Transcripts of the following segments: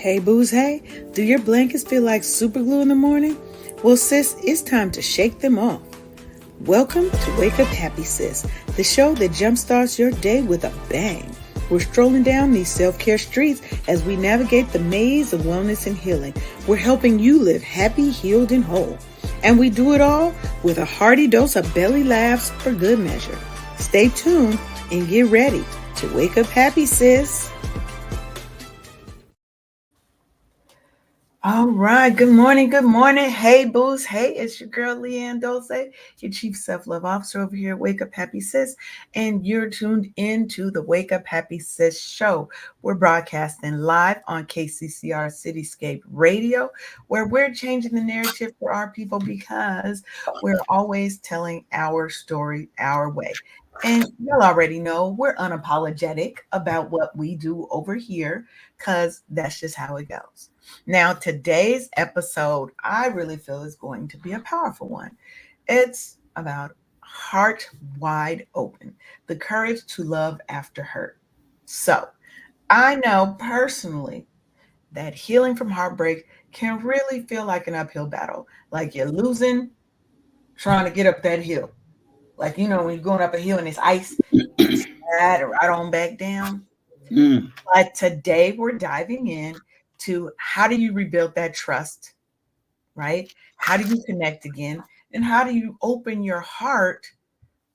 Hey booze, hey, do your blankets feel like super glue in the morning? Well sis, it's time to shake them off. Welcome to Wake Up Happy Sis, the show that jumpstarts your day with a bang. We're strolling down these self-care streets as we navigate the maze of wellness and healing. We're helping you live happy, healed, and whole. And we do it all with a hearty dose of belly laughs for good measure. Stay tuned and get ready to wake up happy, sis. All right. Good morning. Good morning. Hey, booze. Hey, it's your girl, Leanne Dulce, your Chief Self-Love Officer over here at Wake Up Happy Sis. And you're tuned into the Wake Up Happy Sis show. We're broadcasting live on KCCR Cityscape Radio, where we're changing the narrative for our people because we're always telling our story our way. And you'll already know we're unapologetic about what we do over here because that's just how it goes. Now, today's episode, I really feel is going to be a powerful one. It's about heart wide open, the courage to love after hurt. So, I know personally that healing from heartbreak can really feel like an uphill battle, like you're losing, trying to get up that hill. Like, when you're going up a hill and it's ice, slide right on back down. But today we're diving in to how do you rebuild that trust, right? How do you connect again? And how do you open your heart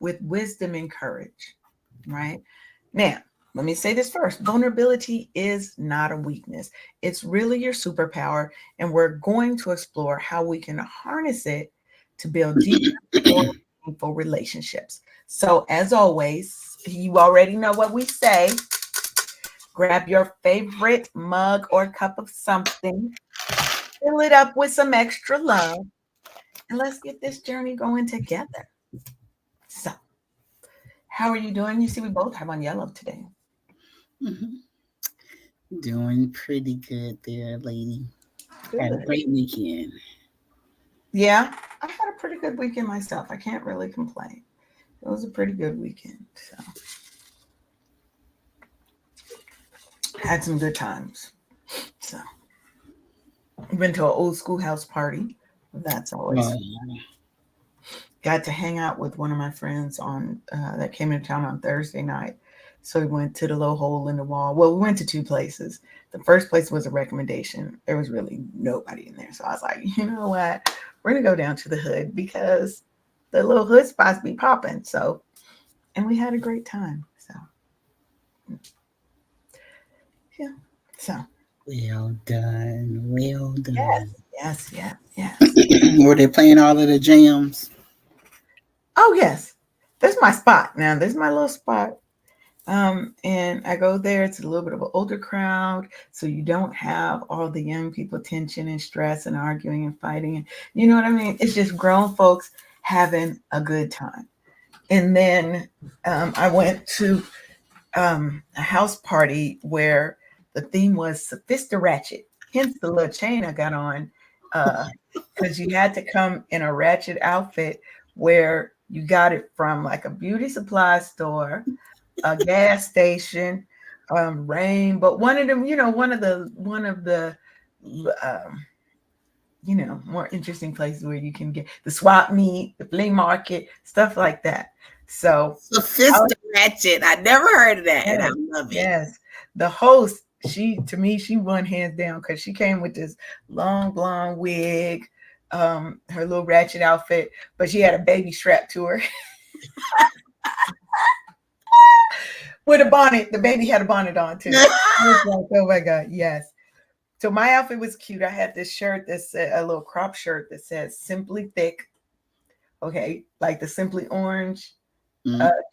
with wisdom and courage, right? Now, let me say this first. Vulnerability is not a weakness. It's really your superpower. And we're going to explore how we can harness it to build deep, more meaningful relationships. So as always, you already know what we say. Grab your favorite mug or cup of something, fill it up with some extra love, and let's get this journey going together. So, how are you doing? You see, we both have on yellow today. Doing pretty good there, lady. Good. Had a great weekend. Yeah, I had a pretty good weekend myself. I can't really complain. It was a pretty good weekend. So, had some good times. So, went to an old schoolhouse party. That's always got to hang out with one of my friends on that came into town on Thursday night. So we went to the little hole in the wall. Well, we went to two places. The first place was a recommendation. There was really nobody in there. So I was like, you know what? We're going to go down to the hood because the little hood spots be popping. So, and we had a great time. So, yeah. So. Well done. Well done. Yes. Were they playing all of the jams? Oh, yes. That's my spot. Now, this is my little spot. And I go there. It's a little bit of an older crowd, so you don't have all the young people tension and stress and arguing and fighting. And you know what I mean? It's just grown folks having a good time. And then I went to a house party where the theme was Sophisticated Ratchet. Hence the little chain I got on, because you had to come in a ratchet outfit where you got it from like a beauty supply store, a gas station, Rain, but one of them, one of the more interesting places where you can get the swap meet, the flea market, stuff like that. So Sophisticated. I never heard of that, and I love it. Yes, the host, she won hands down because she came with this long blonde wig, her little ratchet outfit, but she had a baby strapped to her. With a bonnet. The baby had a bonnet on too. I was like, oh my God, yes. So my outfit was cute. I had this shirt that said, a little crop shirt that says Simply Thick. Okay, like the Simply Orange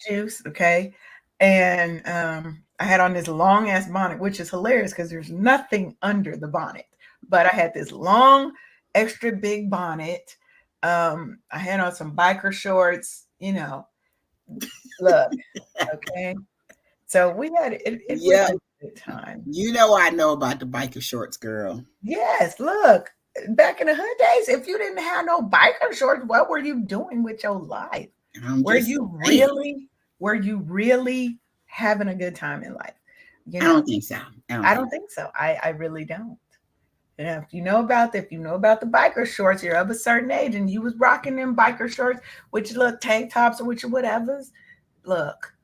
juice. Okay. And I had on this long ass bonnet, which is hilarious because there's nothing under the bonnet. But I had this long, extra big bonnet. I had on some biker shorts, look, okay. So we had it was a good time. You know I know about the biker shorts, girl. Yes, look, back in the hood days, if you didn't have no biker shorts, what were you doing with your life? Were you really having a good time in life? I don't think so. I don't think so. I really don't. Yeah, if you know about the biker shorts, you're of a certain age and you was rocking them biker shorts with your little tank tops or with your whatevers. Look,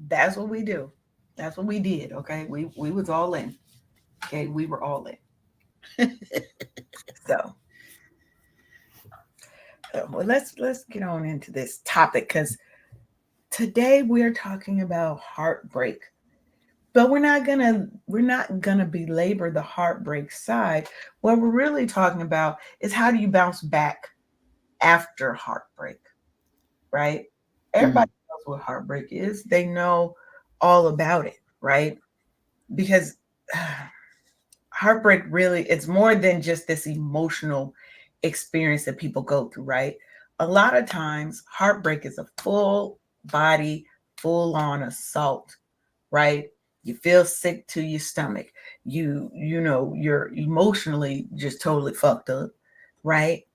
that's what we do. That's what we did. Okay, we was all in. Okay, we were all in. So, well, let's get on into this topic because today we're talking about heartbreak, but we're not gonna belabor the heartbreak side. What we're really talking about is how do you bounce back after heartbreak, right? Mm. Everybody knows what heartbreak is. They know all about it, right? Because heartbreak really it's more than just this emotional experience that people go through, right? A lot of times heartbreak is a full body, full on assault, right? You feel sick to your stomach. You're emotionally just totally fucked up, right?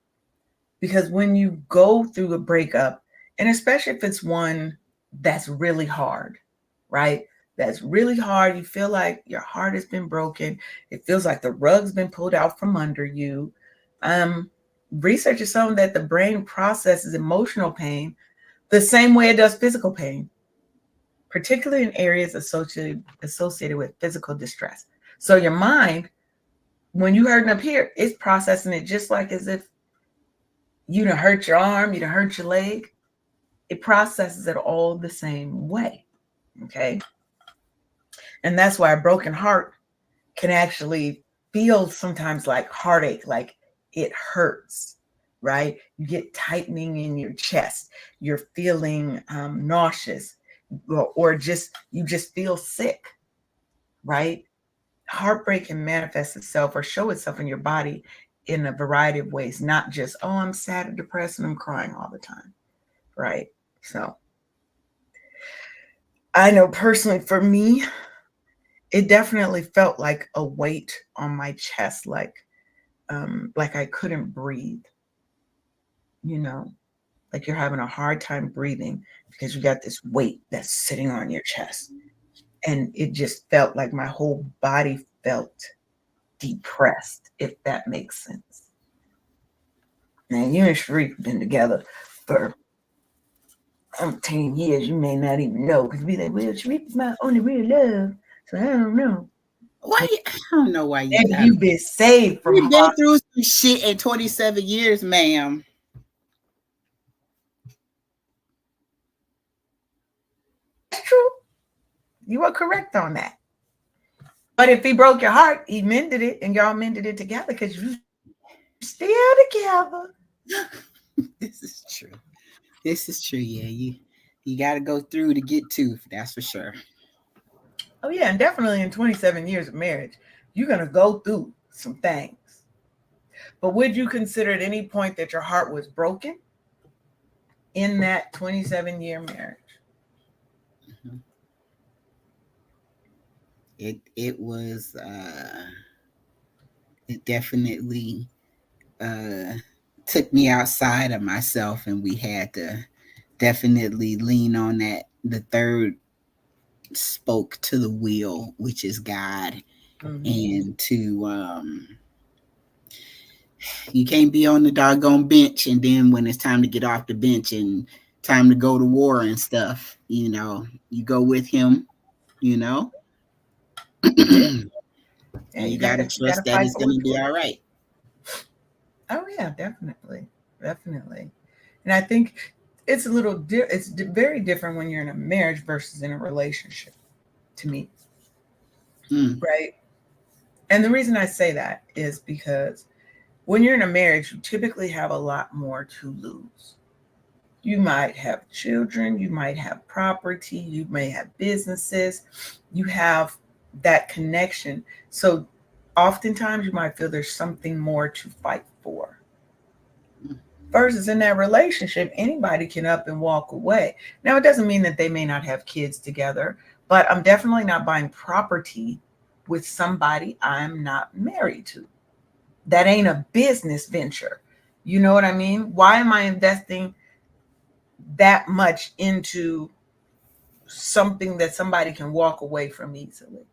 Because when you go through a breakup, and especially if it's one that's really hard, right? That's really hard. You feel like your heart has been broken. It feels like the rug's been pulled out from under you. Um, Research has shown that the brain processes emotional pain the same way it does physical pain, particularly in areas associated with physical distress. So your mind, when you hurting up here, it's processing it just like as if you done hurt your arm, you done hurt your leg. It processes it all the same way. Okay. And that's why a broken heart can actually feel sometimes like heartache, like it hurts, right? You get tightening in your chest, you're feeling nauseous, or just you just feel sick, right? Heartbreak can manifest itself or show itself in your body in a variety of ways, not just, oh, I'm sad or depressed and I'm crying all the time, right? So I know personally for me, it definitely felt like a weight on my chest, like I couldn't breathe, you know, like you're having a hard time breathing because you got this weight that's sitting on your chest. And it just felt like my whole body felt depressed, if that makes sense. Now, you and Sharif have been together for 10 years. You may not even know because be like, well, Sharif is my only real love. So I don't know. Why? I don't know why you. Maybe you've been saved from We've been heart. through some shit in 27 years, ma'am. That's true. You were correct on that. But if he broke your heart, he mended it and y'all mended it together because you still together. This is true. This is true. Yeah, you got to go through to get to. That's for sure. Oh, yeah. And definitely in 27 years of marriage, you're going to go through some things. But would you consider at any point that your heart was broken in that 27-year marriage? Mhm. It was it definitely uh took me outside of myself, and we had to definitely lean on that the third spoke to the wheel, which is God, Mm-hmm. and to you can't be on the doggone bench and then when it's time to get off the bench and time to go to war and stuff, you go with him, you know, Yeah. and Yeah. you You got to gotta trust that fight it's for going what to you be believe. all right. Oh, yeah, definitely. Definitely. And I think it's a little, very different when you're in a marriage versus in a relationship to me, Mm, right? And the reason I say that is because when you're in a marriage, you typically have a lot more to lose. You might have children, you might have property, you may have businesses, you have that connection. So oftentimes you might feel there's something more to fight for. mm, Versus in that relationship, anybody can up and walk away. Now, it doesn't mean that they may not have kids together, but I'm definitely not buying property with somebody I'm not married to. That ain't a business venture. You know what I mean? Why am I investing that much into something that somebody can walk away from easily?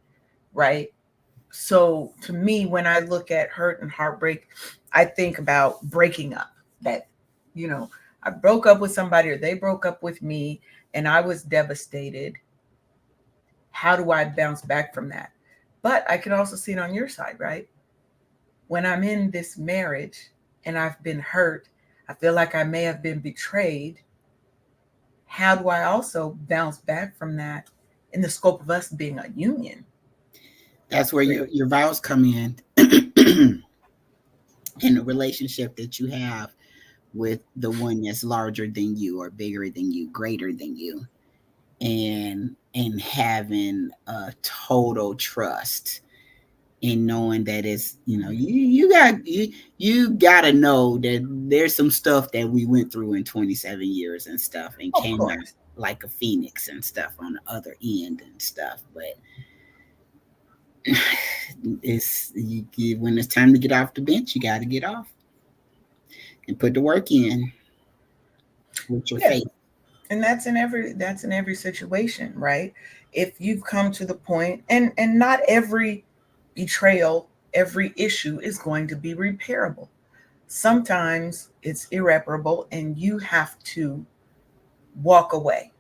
Right? So to me, when I look at hurt and heartbreak, I think about breaking up. That, you know, I broke up with somebody or they broke up with me and I was devastated. How do I bounce back from that? But I can also see it on your side, right? When I'm in this marriage and I've been hurt, I feel like I may have been betrayed. How do I also bounce back from that in the scope of us being a union? That's where Right. your vows come in. In a relationship that you have with the one that's larger than you or bigger than you, greater than you, and having a total trust in knowing that it's, you gotta know that there's some stuff that we went through in 27 years and stuff and Of came out course. like a phoenix and stuff on the other end and stuff. But when it's time to get off the bench, you got to get off and put the work in with your Yeah. faith. And that's in every situation, right? If you've come to the point, and not every betrayal, every issue is going to be repairable. Sometimes it's irreparable and you have to walk away.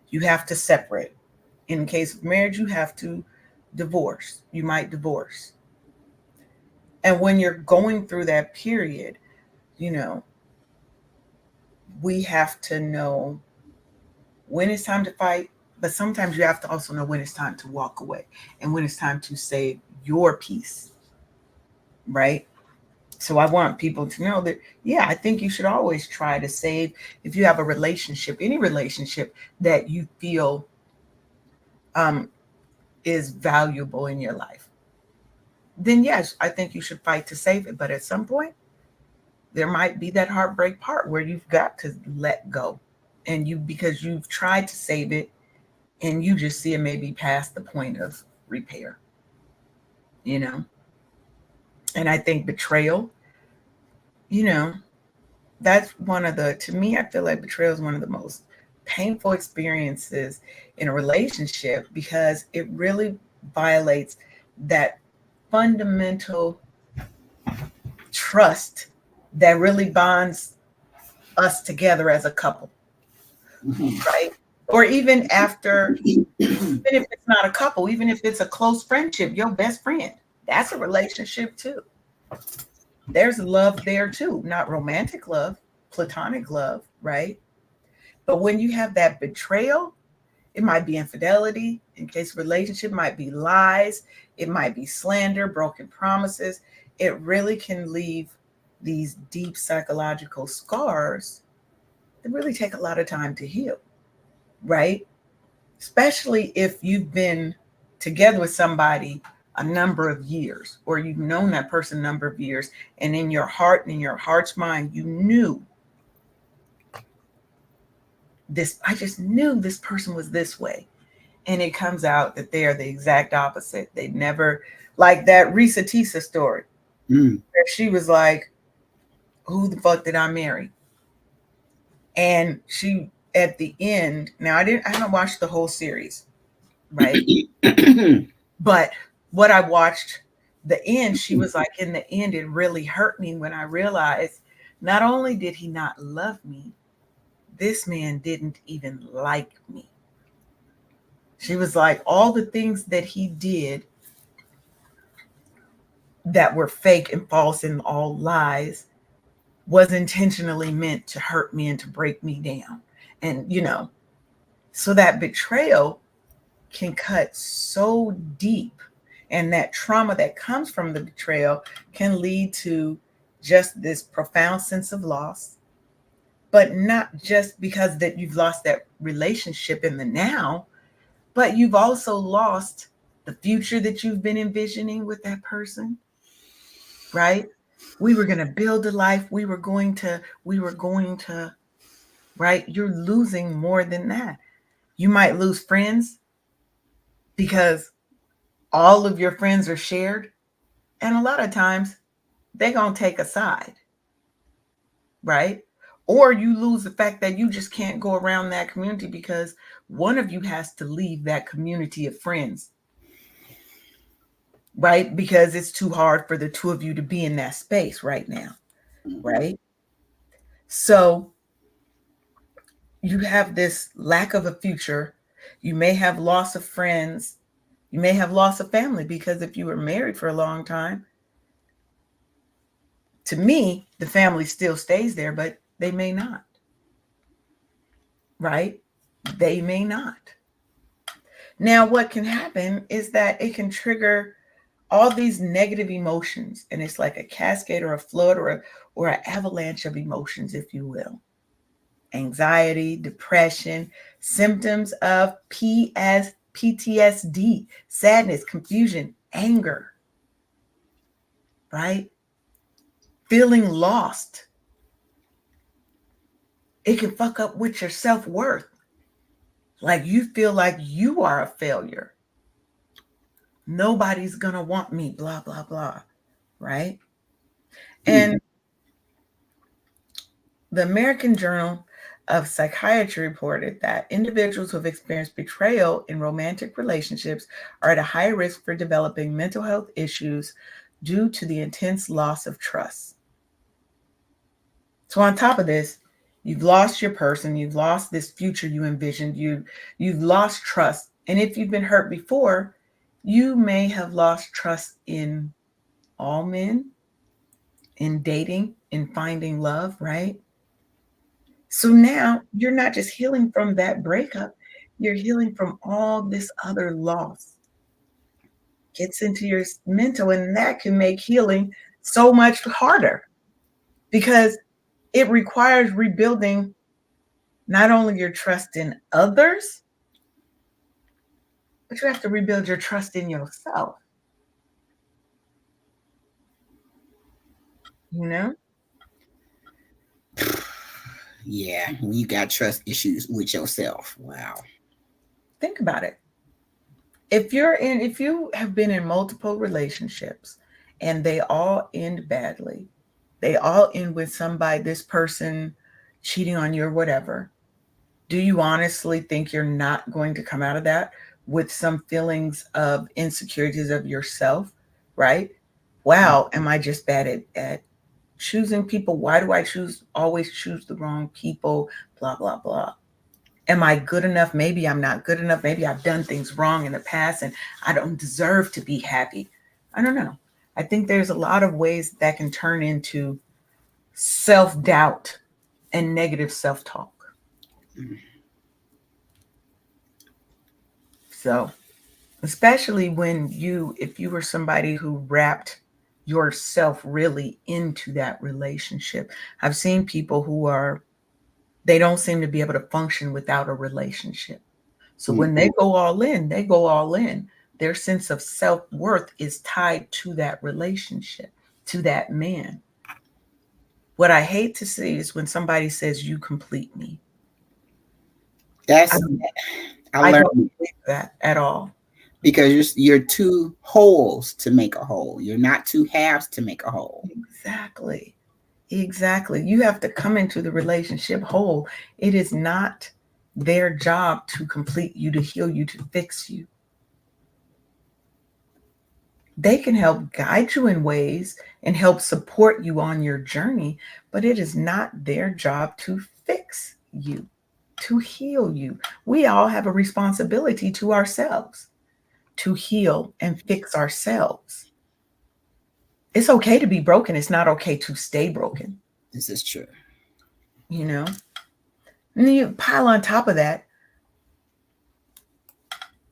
You have to separate. In case of marriage, you have to divorce. You might divorce. And when you're going through that period, you know, we have to know when it's time to fight, but sometimes you have to also know when it's time to walk away and when it's time to save your peace, right? So I want people to know that, yeah, I think you should always try to save, if you have a relationship, any relationship that you feel um, is valuable in your life, then yes, I think you should fight to save it. But at some point, there might be that heartbreak part where you've got to let go. And you, because you've tried to save it and you just see it maybe past the point of repair, you know? And I think betrayal, you know, that's one of the, to me, I feel like betrayal is one of the most painful experiences in a relationship because it really violates that fundamental trust that really bonds us together as a couple, right? Or even after, even if it's not a couple, even if it's a close friendship, your best friend, that's a relationship too. There's love there too, not romantic love, platonic love, right? But when you have that betrayal, it might be infidelity, in case of relationship, might be lies, it might be slander, broken promises. It really can leave these deep psychological scars that really take a lot of time to heal, right? Especially if you've been together with somebody a number of years or you've known that person a number of years and in your heart and in your heart's mind you knew this, I just knew this person was this way, and it comes out that they are the exact opposite. They never, like that Risa Tisa story Mm. where she was like, who the fuck did I marry? And she, at the end, now I haven't watched the whole series, right? But what I watched, the end, she was like, in the end, it really hurt me when I realized not only did he not love me, this man didn't even like me. She was like, all the things that he did that were fake and false and all lies was intentionally meant to hurt me and to break me down. And, so that betrayal can cut so deep, and that trauma that comes from the betrayal can lead to just this profound sense of loss, but not just because that you've lost that relationship in the now, but you've also lost the future that you've been envisioning with that person, right? We were going to build a life, we were going to, right? You're losing more than that. You might lose friends because all of your friends are shared. And a lot of times they're going to take a side, right? Or you lose the fact that you just can't go around that community because one of you has to leave that community of friends. right? Because it's too hard for the two of you to be in that space right now, Mm-hmm. right? So you have this lack of a future. You may have loss of friends. You may have loss of family because if you were married for a long time, to me, the family still stays there, but they may not, right? They may not. Now, what can happen is that it can trigger all these negative emotions, and it's like a cascade or a flood or an avalanche of emotions, if you will. Anxiety, depression, symptoms of PTSD, sadness, confusion, anger, right? Feeling lost. It can fuck up with your self worth. Like you feel like you are a failure. Nobody's gonna want me, blah, blah, blah, right? Hmm. And the American Journal of Psychiatry reported that individuals who have experienced betrayal in romantic relationships are at a higher risk for developing mental health issues due to the intense loss of trust. So on top of this, you've lost your person, you've lost this future you envisioned, you've lost trust. And if you've been hurt before, you may have lost trust in all men, in dating, in finding love, right? So now you're not just healing from that breakup, you're healing from all this other loss. Gets into your mental, and that can make healing so much harder because it requires rebuilding not only your trust in others, but you have to rebuild your trust in yourself, you know? Yeah, you got trust issues with yourself. Wow. Think about it. If you have been in multiple relationships and they all end badly, they all end with somebody, this person cheating on you or whatever, do you honestly think you're not going to come out of that with some feelings of insecurities of yourself, right? Wow, am I just bad at choosing people? Why do I always choose the wrong people? Blah, blah, blah. Am I good enough? Maybe I'm not good enough. Maybe I've done things wrong in the past and I don't deserve to be happy. I don't know. I think there's a lot of ways that can turn into self doubt and negative self talk. Mm. So, especially when if you were somebody who wrapped yourself really into that relationship. I've seen people they don't seem to be able to function without a relationship. So Mm. when they go all in, they go all in. Their sense of self worth is tied to that relationship, to that man. What I hate to see is when somebody says, "You complete me." I That's don't, I I learned don't believe that at all. because you're two wholes to make a whole. You're not two halves to make a whole. Exactly. Exactly. You have to come into the relationship whole. It is not their job to complete you, to heal you, to fix you. They can help guide you in ways and help support you on your journey, but it is not their job to fix you, to heal you. We all have a responsibility to ourselves to heal and fix ourselves. It's okay to be broken. It's not okay to stay broken, This is true. you know? And then you pile on top of that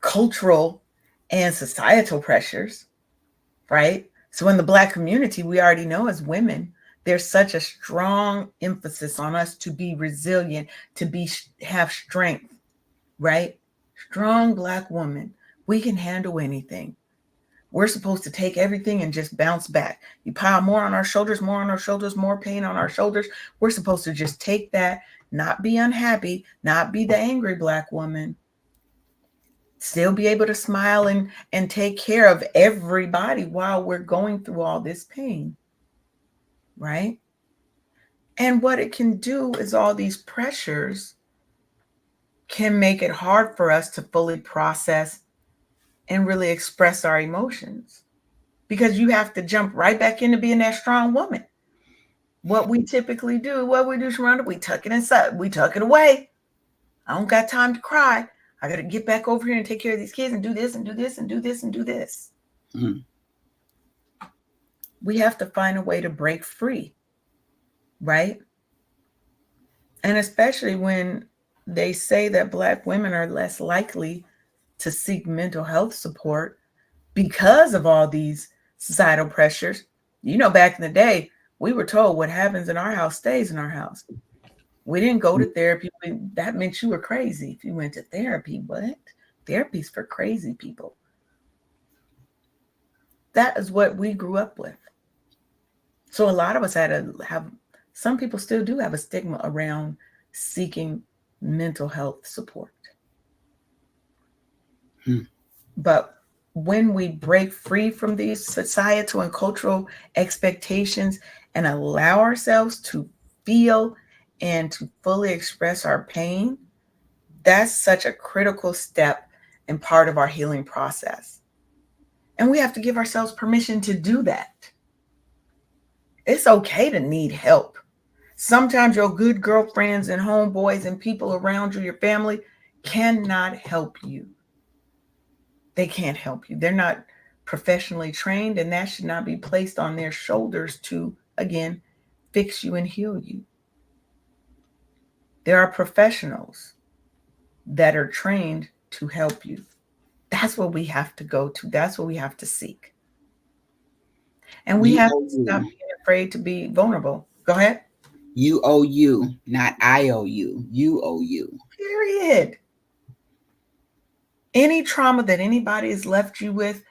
cultural and societal pressures, right? So in the Black community, we already know as women, there's such a strong emphasis on us to be resilient, to have strength, right? Strong Black woman, we can handle anything. We're supposed to take everything and just bounce back. You pile more on our shoulders, more on our shoulders, more pain on our shoulders. We're supposed to just take that, not be unhappy, not be the angry Black woman, still be able to smile and take care of everybody while we're going through all this pain, right? And what it can do is all these pressures can make it hard for us to fully process and really express our emotions. because you have to jump right back into being that strong woman. What we typically do, Sharonda, we tuck it inside, we tuck it away. I don't got time to cry. I got to get back over here and take care of these kids and do this and do this and do this and do this. Mm. We have to find a way to break free, right? And especially when they say that Black women are less likely to seek mental health support because of all these societal pressures. You know, back in the day, we were told what happens in our house stays in our house. We didn't go to therapy. That meant you were crazy if you went to therapy. What? Therapy's for crazy people. That is what we grew up with. So a lot of us had to have, some people still do have a stigma around seeking mental health support. But when we break free from these societal and cultural expectations and allow ourselves to feel and to fully express our pain, that's such a critical step and part of our healing process. And we have to give ourselves permission to do that. It's okay to need help. Sometimes your good girlfriends and homeboys and people around you, your family, cannot help you. They can't help you. They're not professionally trained, and that should not be placed on their shoulders to, again, fix you and heal you. There are professionals that are trained to help you. That's what we have to go to. That's what we have to seek. And we You have owe to stop you. being afraid to be vulnerable. Go ahead. You owe you, not I owe you. You owe you. Period. Any trauma that anybody has left you with,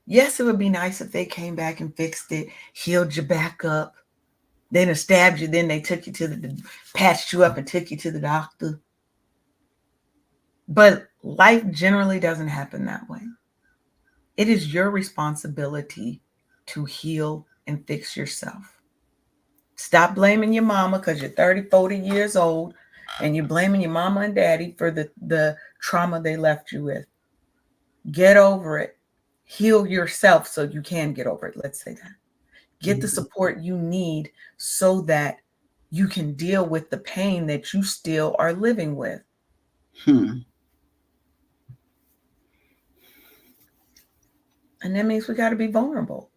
yes, it would be nice if they came back and fixed it, healed you back up. They done stabbed you, then they took you to patched you up and took you to the doctor. But life generally doesn't happen that way. It is your responsibility to heal and fix yourself. Stop blaming your mama because you're 30, 40 years old and you're blaming your mama and daddy for the trauma they left you with. Get over it. Heal yourself so you can get over it. Let's say that. Get the support you need so that you can deal with the pain that you still are living with. Hmm. And that means we got to be vulnerable.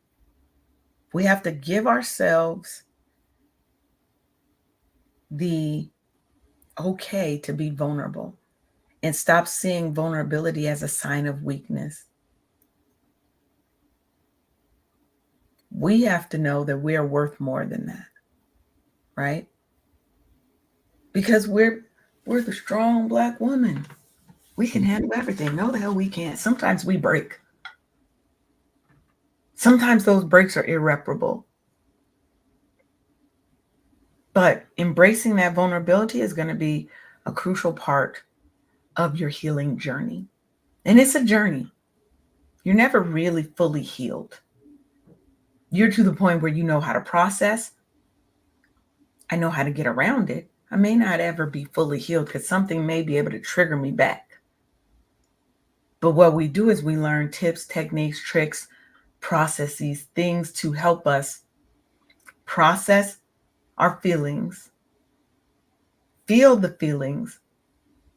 We have to give ourselves the okay to be vulnerable and stop seeing vulnerability as a sign of weakness. We have to know that we are worth more than that, right? Because we're the strong Black woman. We can handle everything. No, the hell we can't. Sometimes we break. Sometimes those breaks are irreparable. But embracing that vulnerability is going to be a crucial part of your healing journey. And it's a journey. You're never really fully healed. You're to the point where you know how to process. I know how to get around it. I may not ever be fully healed because something may be able to trigger me back. But what we do is we learn tips, techniques, tricks, processes, things to help us process our feelings, feel the feelings,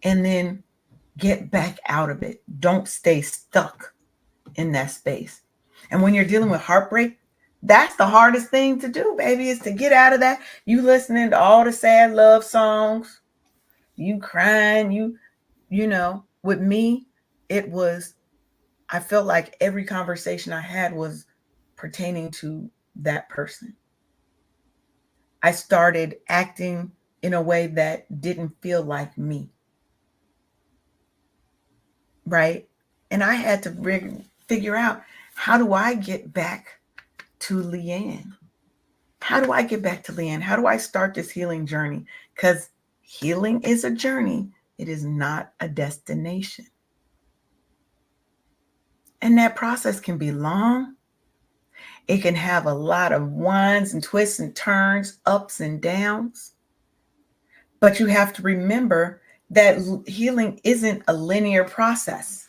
and then get back out of it. Don't stay stuck in that space. And when you're dealing with heartbreak, that's the hardest thing to do, baby, is to get out of that. You listening to all the sad love songs, you crying, you know, with me, it was, I felt like every conversation I had was pertaining to that person. I started acting in a way that didn't feel like me, right? And I had to figure out, how do I get back to Leanne? How do I get back to Leanne? How do I start this healing journey? Because healing is a journey, it is not a destination. And that process can be long. It can have a lot of winds and twists and turns, ups and downs. But you have to remember that healing isn't a linear process.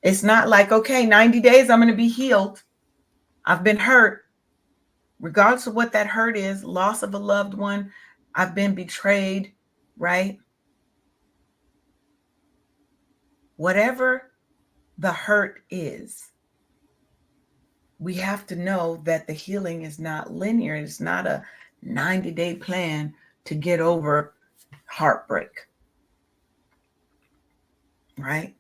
It's not like, okay, 90 days, I'm going to be healed. I've been hurt. Regardless of what that hurt is, loss of a loved one, I've been betrayed, right? Whatever the hurt is, we have to know that the healing is not linear. It's not a 90-day plan to get over heartbreak, right?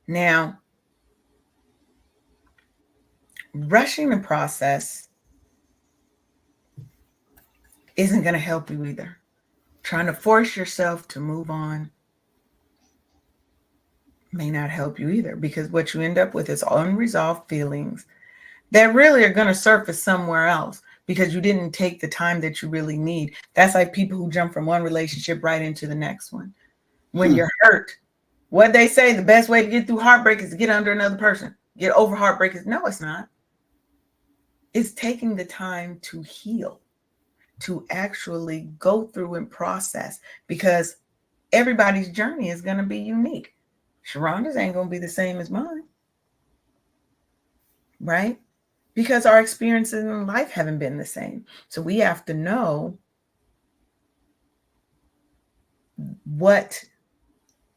Now, rushing the process isn't going to help you either. Trying to force yourself to move on may not help you either, because what you end up with is unresolved feelings that really are going to surface somewhere else because you didn't take the time that you really need. That's like people who jump from one relationship right into the next one. When you're hurt, what they say, the best way to get through heartbreak is to get under another person. Get over heartbreak is, no, it's not. It's taking the time to heal, to actually go through and process, because everybody's journey is going to be unique. Sharonda's ain't going to be the same as mine, right? Because our experiences in life haven't been the same. So we have to know what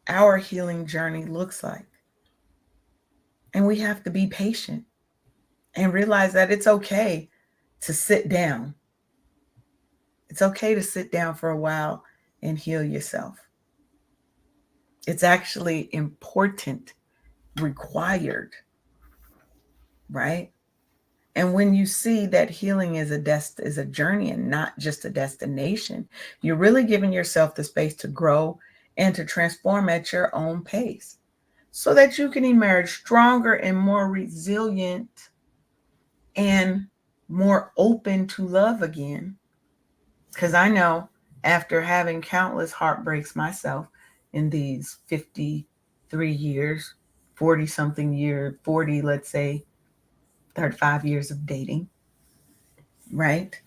our healing journey looks like. And we have to be patient and realize that it's okay to sit down. It's okay to sit down for a while and heal yourself. It's actually important, required, right? And when you see that healing is a journey and not just a destination, you're really giving yourself the space to grow and to transform at your own pace so that you can emerge stronger and more resilient and more open to love again. Because I know, after having countless heartbreaks myself in these 53 years, 40 something years, 40, let's say 35 years of dating, right?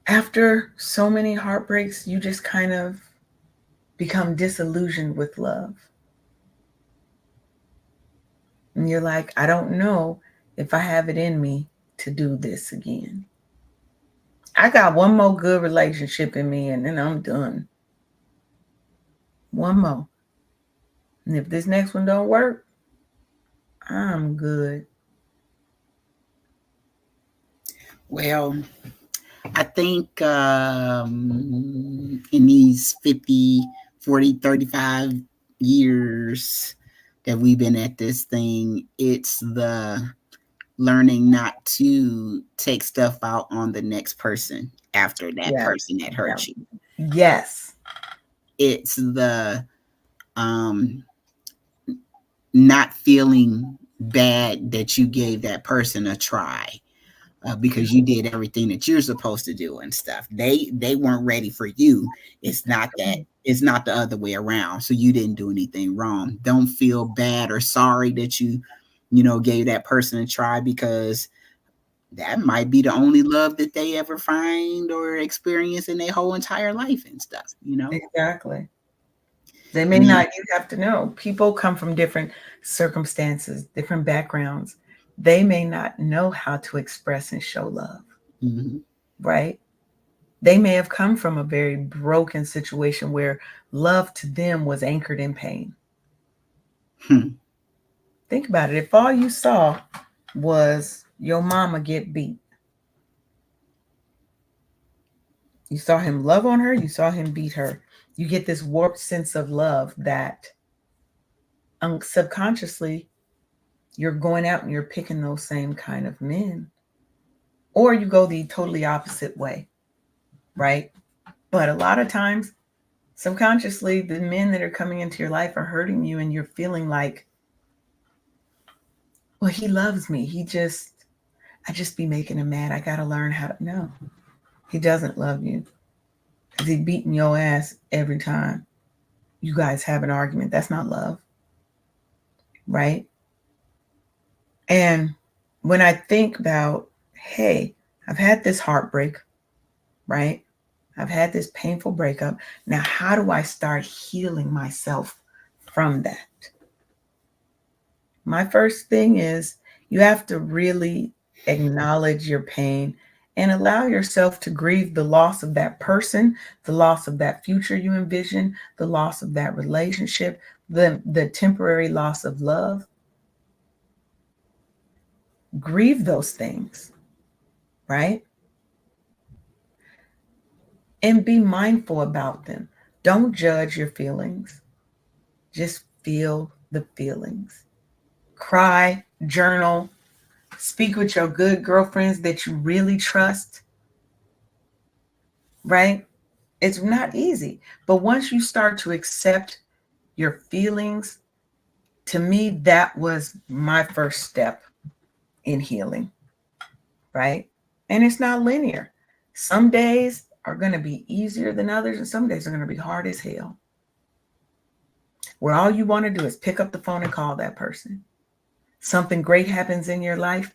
After so many heartbreaks, you just kind of become disillusioned with love. And you're like, I don't know if I have it in me to do this again. I got one more good relationship in me and then I'm done. One more. And if this next one don't work, I'm good. Well, I think in these 50, 40, 35 years that we've been at this thing, it's the learning not to take stuff out on the next person after that Yeah. person that Yeah. hurt you. Yes. It's the um, not feeling bad that you gave that person a try. Because you did everything that you're supposed to do and stuff. They weren't ready for you. It's not that. It's not the other way around. So you didn't do anything wrong. Don't feel bad or sorry that you gave that person a try, because that might be the only love that they ever find or experience in their whole entire life and stuff. Exactly. They may And then, not, you have to know, people come from different circumstances, different backgrounds. They may not know how to express and show love, mm-hmm. right? They may have come from a very broken situation where love to them was anchored in pain. Think about it. If all you saw was your mama get beat, you saw him love on her, you saw him beat her, you get this warped sense of love that subconsciously you're going out and you're picking those same kind of men. Or you go the totally opposite way, right? But a lot of times, subconsciously, the men that are coming into your life are hurting you, and you're feeling like, well, he loves me. I just be making him mad. I got to learn how to. No, he doesn't love you because he's beating your ass every time you guys have an argument. That's not love, right? And when I think about, hey, I've had this heartbreak, right? I've had this painful breakup. Now, how do I start healing myself from that? My first thing is you have to really acknowledge your pain and allow yourself to grieve the loss of that person, the loss of that future you envision, the loss of that relationship, the temporary loss of love. Grieve those things, right? And be mindful about them. Don't judge your feelings, just feel the feelings. Cry, journal, speak with your good girlfriends that you really trust, right? It's not easy. But once you start to accept your feelings, to me, that was my first step in healing, right? And it's not linear. Some days are going to be easier than others, and some days are going to be hard as hell. Where all you want to do is pick up the phone and call that person. Something great happens in your life.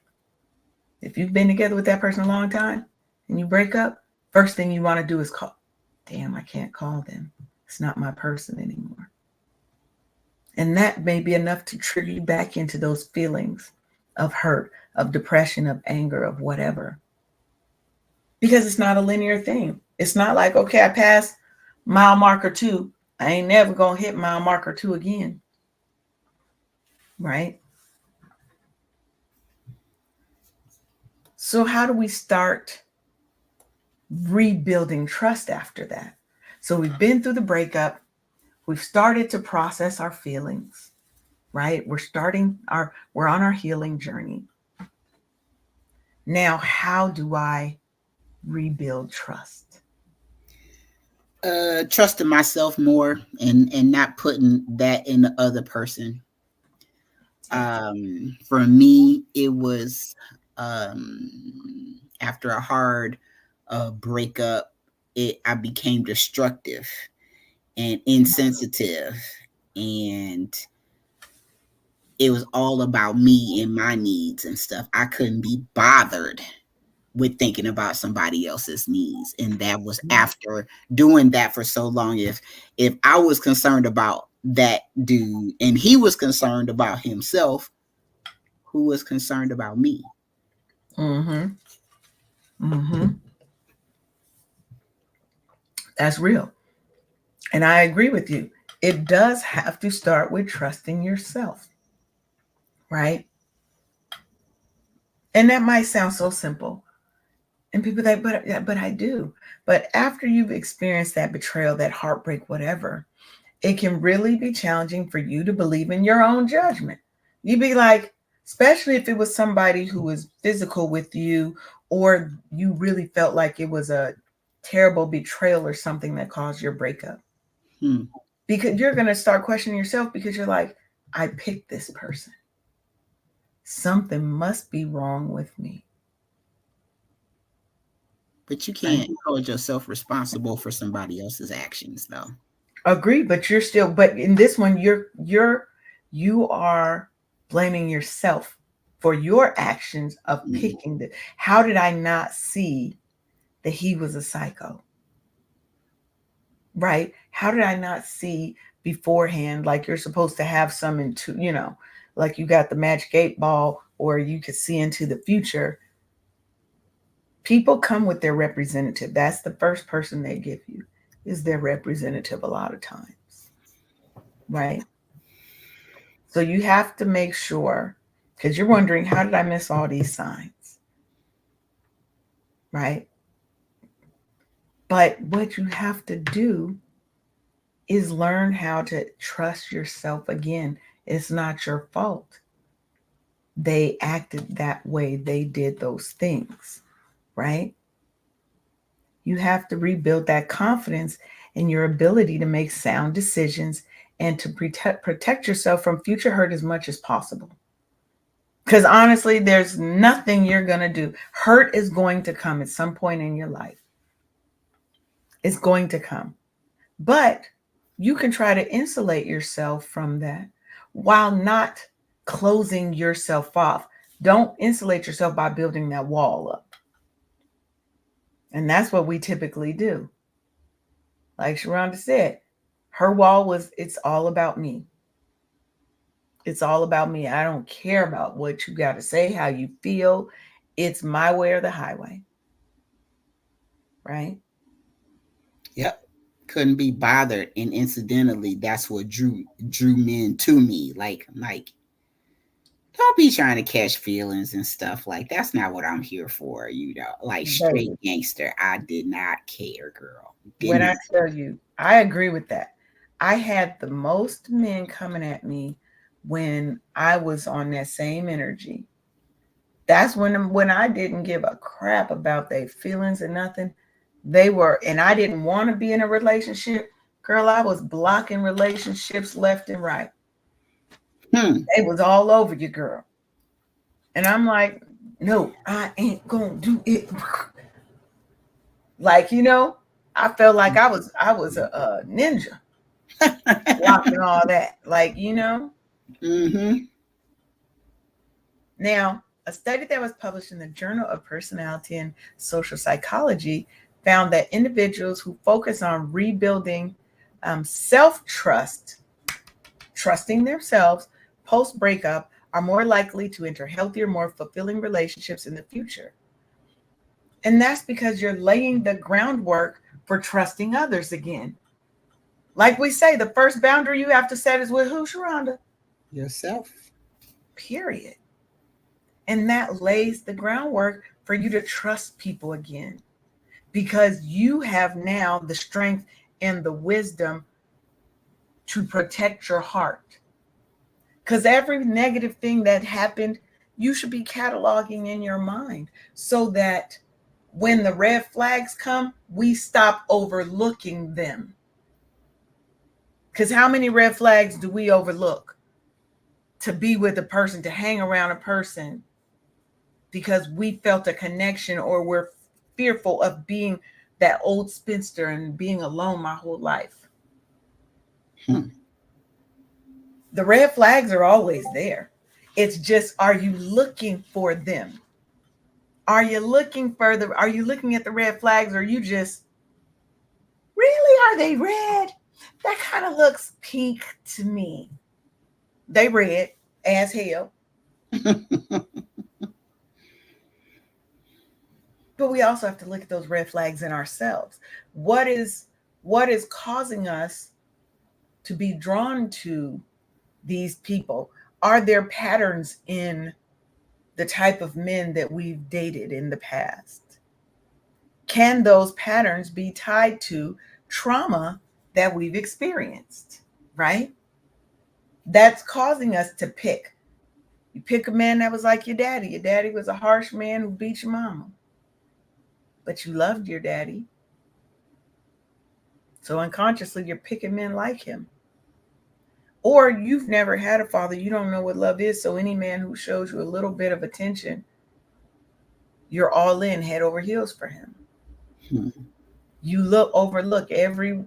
If you've been together with that person a long time and you break up, first thing you want to do is call. Damn, I can't call them. It's not my person anymore. And that may be enough to trigger you back into those feelings of hurt, of depression, of anger, of whatever. Because it's not a linear thing. It's not like, okay, I passed mile marker 2. I ain't never going to hit mile marker 2 again. Right? So, how do we start rebuilding trust after that? So, we've been through the breakup. We've started to process our feelings, right? We're on our healing journey. Now, how do I rebuild trust? Trusting myself more and not putting that in the other person. For me, it was after a hard breakup, I became destructive and insensitive, and it was all about me and my needs and stuff. I couldn't be bothered with thinking about somebody else's needs, and that was after doing that for so long. If I was concerned about that dude and he was concerned about himself, who was concerned about me? Mm-hmm. Mm-hmm. That's real. And I agree with you. It does have to start with trusting yourself, right? And that might sound so simple. And people think, but I do. But after you've experienced that betrayal, that heartbreak, whatever, it can really be challenging for you to believe in your own judgment. You'd be like, especially if it was somebody who was physical with you, or you really felt like it was a terrible betrayal or something that caused your breakup. Because you're going to start questioning yourself because you're like, I picked this person. Something must be wrong with me. But you can't hold yourself responsible for somebody else's actions, though. Agree, but you're still. But in this one, you are blaming yourself for your actions of picking the. How did I not see that he was a psycho? Right? How did I not see beforehand? Like you're supposed to have some into, like you got the magic 8 ball, or you could see into the future. People come with their representative. That's the first person they give you, is their representative a lot of times. Right? So you have to make sure, because you're wondering, how did I miss all these signs? Right? But what you have to do is learn how to trust yourself again. It's not your fault. They acted that way, they did those things, right? You have to rebuild that confidence in your ability to make sound decisions and to protect yourself from future hurt as much as possible. Because honestly, there's nothing you're going to do. Hurt is going to come at some point in your life. It's going to come. But you can try to insulate yourself from that while not closing yourself off. Don't insulate yourself by building that wall up. And that's what we typically do. Like Sharonda said, her wall was, it's all about me. It's all about me. I don't care about what you got to say, how you feel. It's my way or the highway. Right? Yep. Couldn't be bothered, and incidentally, that's what drew men to me. Like, don't be trying to catch feelings and stuff. Like, that's not what I'm here for. Like straight Baby, gangster. I did not care, girl. when Didn't. I tell you, I agree with that. I had the most men coming at me when I was on that same energy. That's when I didn't give a crap about their feelings and nothing. They were, and I didn't want to be in a relationship. Girl, I was blocking relationships left and right. Hmm. It was all over you, girl. And I'm like, no, I ain't gonna do it. Like, I felt like I was a ninja blocking all that. Like, Mm-hmm. Now, a study that was published in the Journal of Personality and Social Psychology found that individuals who focus on rebuilding self trust, trusting themselves post breakup, are more likely to enter healthier, more fulfilling relationships in the future. And that's because you're laying the groundwork for trusting others again. Like we say, the first boundary you have to set is with who, Sharonda? Yourself. Period. And that lays the groundwork for you to trust people again because you have now the strength and the wisdom to protect your heart. Because every negative thing that happened, you should be cataloging in your mind so that when the red flags come, we stop overlooking them. Because how many red flags do we overlook? To be with a person, to hang around a person because we felt a connection or we're fearful of being that old spinster and being alone my whole life. Hmm. The red flags are always there. It's just, are you looking for them? Are you looking further? Are you looking at the red flags? Or are you just, really, are they red? That kind of looks pink to me. They red as hell. But we also have to look at those red flags in ourselves. What is causing us to be drawn to these people? Are there patterns in the type of men that we've dated in the past? Can those patterns be tied to trauma that we've experienced? Right? That's causing us to pick. You pick a man that was like your daddy. Your daddy was a harsh man who beat your mama, but you loved your daddy. So unconsciously, you're picking men like him. Or you've never had a father, you don't know what love is. So any man who shows you a little bit of attention, you're all in, head over heels for him. Hmm. You overlook every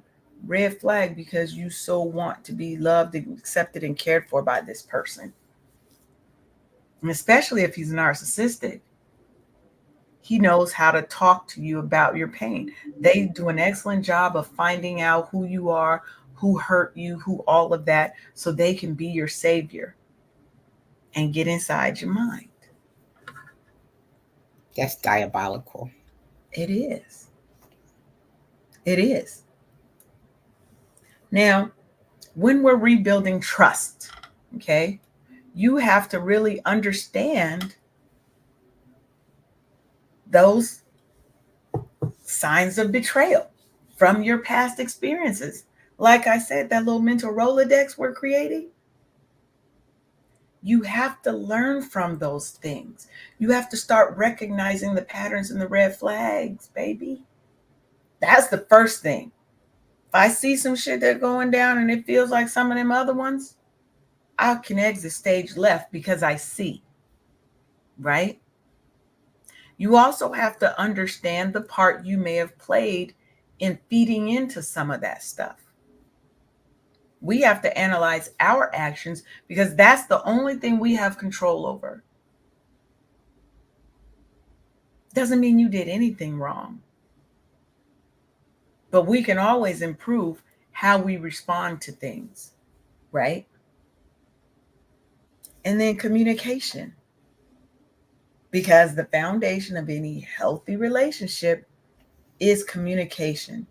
red flag because you so want to be loved and accepted and cared for by this person. And especially if he's narcissistic, he knows how to talk to you about your pain. They do an excellent job of finding out who you are, who hurt you, who all of that, so they can be your savior and get inside your mind. That's diabolical. It is. It is. Now, when we're rebuilding trust, okay, you have to really understand those signs of betrayal from your past experiences. Like I said, that little mental Rolodex we're creating, you have to learn from those things. You have to start recognizing the patterns and the red flags, baby. That's the first thing. If I see some shit that's going down and it feels like some of them other ones, I can exit stage left because I see, right? You also have to understand the part you may have played in feeding into some of that stuff. We have to analyze our actions because that's the only thing we have control over. Doesn't mean you did anything wrong, but we can always improve how we respond to things, right? And then communication, because the foundation of any healthy relationship is communication,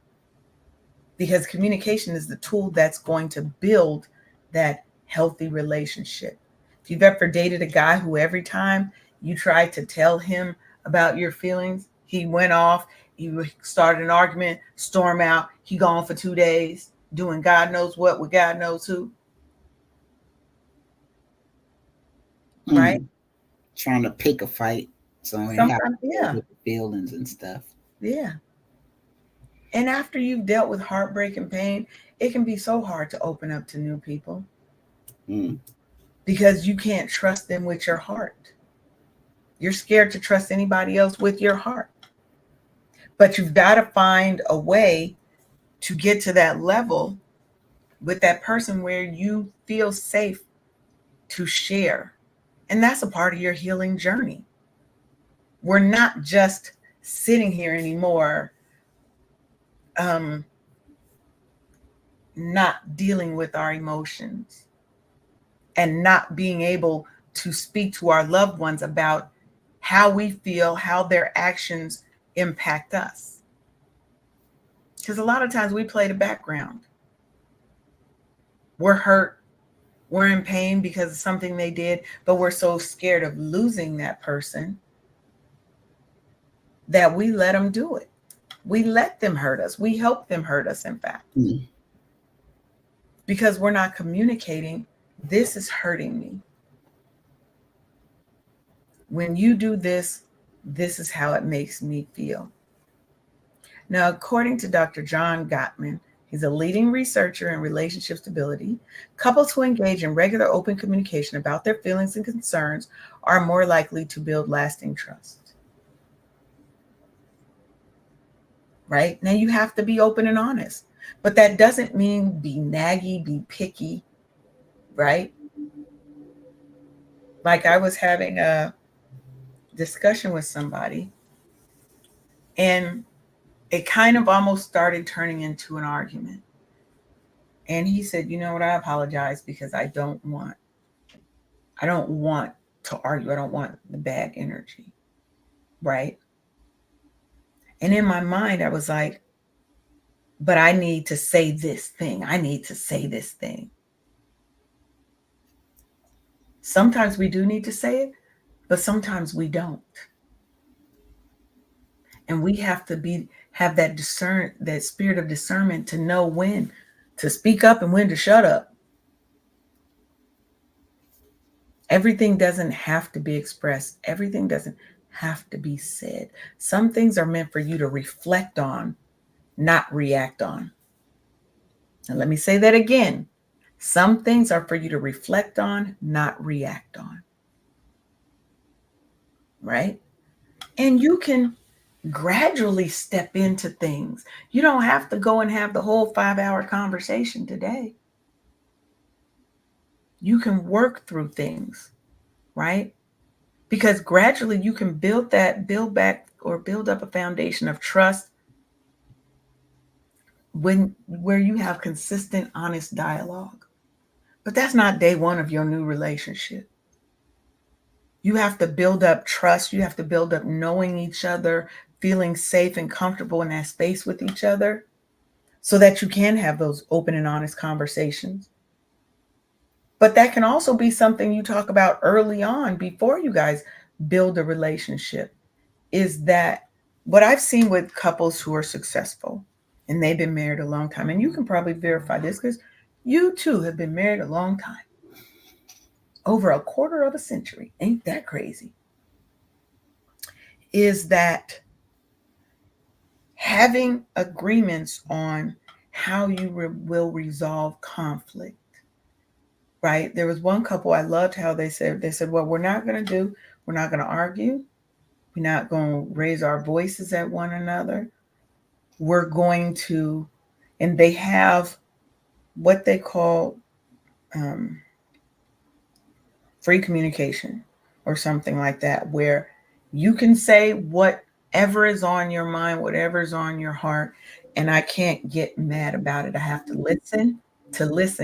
because communication is the tool that's going to build that healthy relationship. If you've ever dated a guy who every time you tried to tell him about your feelings, he went off, he started an argument, storm out, he gone for 2 days, doing God knows what with God knows who, right? Mm. Trying to pick a fight so and have Sometimes, to deal yeah, with the feelings and stuff. yeah. And after you've dealt with heartbreak and pain, it can be so hard to open up to new people Mm. because you can't trust them with your heart. You're scared to trust anybody else with your heart. But you've got to find a way to get to that level with that person where you feel safe to share. And that's a part of your healing journey. We're not just sitting here anymore, um, not dealing with our emotions and not being able to speak to our loved ones about how we feel, how their actions impact us. Because a lot of times we play the background. We're hurt, we're in pain because of something they did, but we're so scared of losing that person that we let them do it. We let them hurt us. We help them hurt us, in fact, Mm. because we're not communicating. This is hurting me. When you do this, this is how it makes me feel. Now, according to Dr. John Gottman, he's a leading researcher in relationship stability. Couples who engage in regular open communication about their feelings and concerns are more likely to build lasting trust. Right? Now, you have to be open and honest, but that doesn't mean be naggy, be picky, right? Like I was having a discussion with somebody, and it kind of almost started turning into an argument. And he said, "You know what? I apologize because I don't want to argue. I don't want the bad energy." Right? And in my mind I was like, "But I need to say this thing. I need to say this thing." Sometimes we do need to say it, but sometimes we don't. And we have to be have that spirit of discernment to know when to speak up and when to shut up. Everything doesn't have to be expressed. Everything doesn't have to be said. Some things are meant for you to reflect on, not react on. And let me say that again. Some things are for you to reflect on, not react on. Right? And you can gradually step into things. You don't have to go and have the whole 5-hour conversation today. You can work through things, right? Because gradually you can build back or build up a foundation of trust when where you have consistent, honest dialogue. But that's not day one of your new relationship. You have to build up trust. You have to build up knowing each other, feeling safe and comfortable in that space with each other so that you can have those open and honest conversations. But that can also be something you talk about early on before you guys build a relationship. Is that what I've seen with couples who are successful and they've been married a long time, and you can probably verify this because you too have been married a long time, over a quarter of a century. Ain't that crazy? Is that having agreements on how you will resolve conflict, right? There was one couple I loved how they said, well, we're not going to argue. We're not going to raise our voices at one another. We're going to, and they have what they call um, free communication or something like that, where you can say whatever is on your mind, whatever is on your heart. and I can't get mad about it. I have to listen,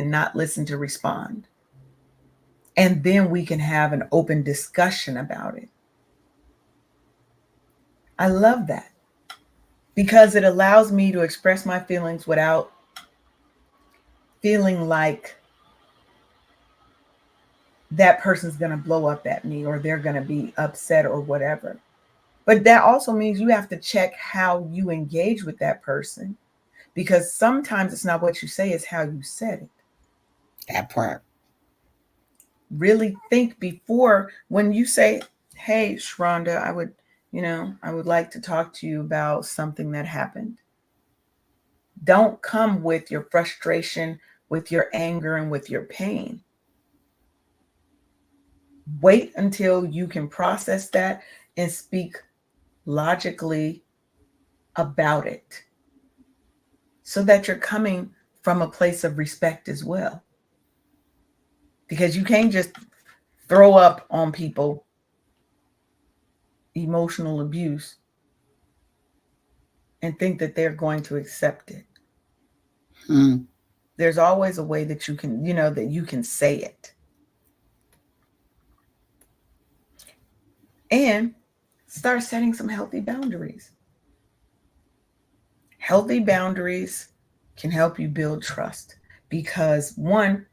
not listen to respond. And then we can have an open discussion about it. I love that because it allows me to express my feelings without feeling like that person's going to blow up at me or they're going to be upset or whatever. But that also means you have to check how you engage with that person because sometimes it's not what you say, it's how you said it. That part. Really think before when you say, "Hey, Shronda, I would like to talk to you about something that happened." Don't come with your frustration, with your anger, and with your pain. Wait until you can process that and speak logically about it so that you're coming from a place of respect as well. Because you can't just throw up on people emotional abuse and think that they're going to accept it. Hmm. There's always a way that you can say it. And start setting some healthy boundaries. Healthy boundaries can help you build trust because one,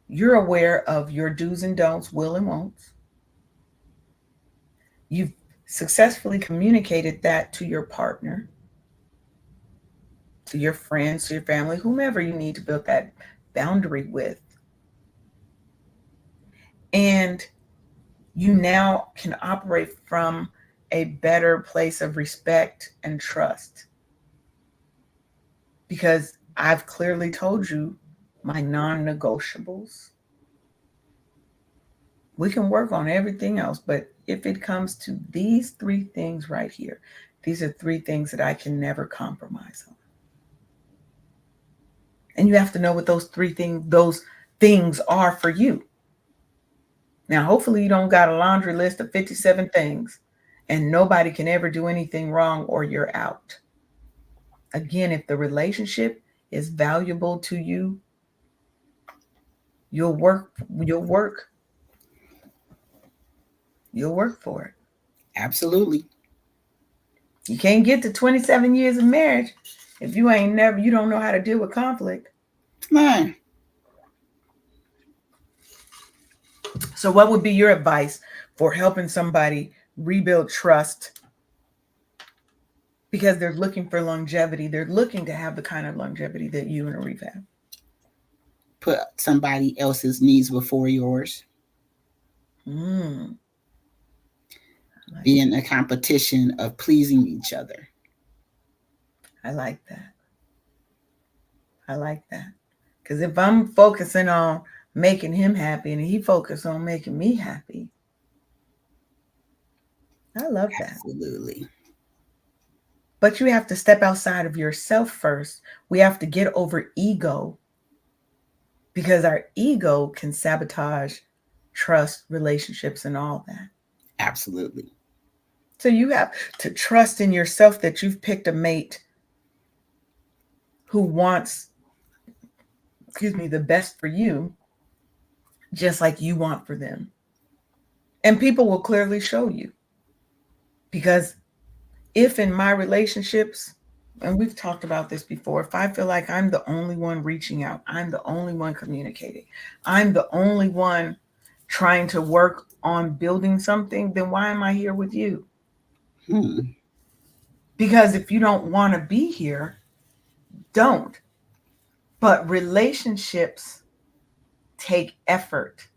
you're aware of your do's and don'ts, will and won'ts. You've successfully communicated that to your partner, to your friends, to your family, whomever you need to build that boundary with. And you now can operate from a better place of respect and trust because I've clearly told you my non negotiables. We can work on everything else, but if it comes to these three things right here, these are three things that I can never compromise on. And you have to know what those things are for you. Now, hopefully you don't got a laundry list of 57 things and nobody can ever do anything wrong or you're out. Again, if the relationship is valuable to you, you'll work, you'll work, you'll work for it. Absolutely. You can't get to 27 years of marriage if you don't know how to deal with conflict. Come on. So what would be your advice for helping somebody rebuild trust because they're looking for longevity? They're looking to have the kind of longevity that you and Arif have. Put somebody else's needs before yours. Mm, Be in a competition of pleasing each other. I like that. I like that. Because if I'm focusing on making him happy and he focused on making me happy, I love that. Absolutely. But you have to step outside of yourself first. We have to get over ego because our ego can sabotage trust, relationships, and all that. Absolutely. So you have to trust in yourself that you've picked a mate who wants, the best for you, just like you want for them. And people will clearly show you because if in my relationships, and we've talked about this before, if I feel like I'm the only one reaching out, I'm the only one communicating, I'm the only one trying to work on building something, then why am I here with you? Hmm. Because if you don't want to be here, don't. But relationships take effort,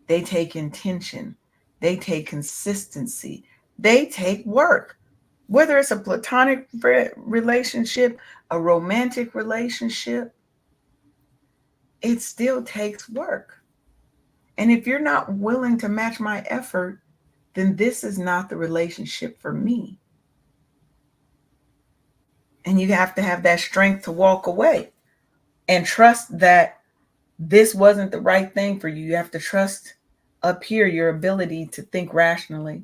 they take intention, they take consistency, they take work. Whether it's a platonic relationship, a romantic relationship, it still takes work. And if you're not willing to match my effort, then this is not the relationship for me. And you have to have that strength to walk away and trust that this wasn't the right thing for you. You have to trust up here your ability to think rationally.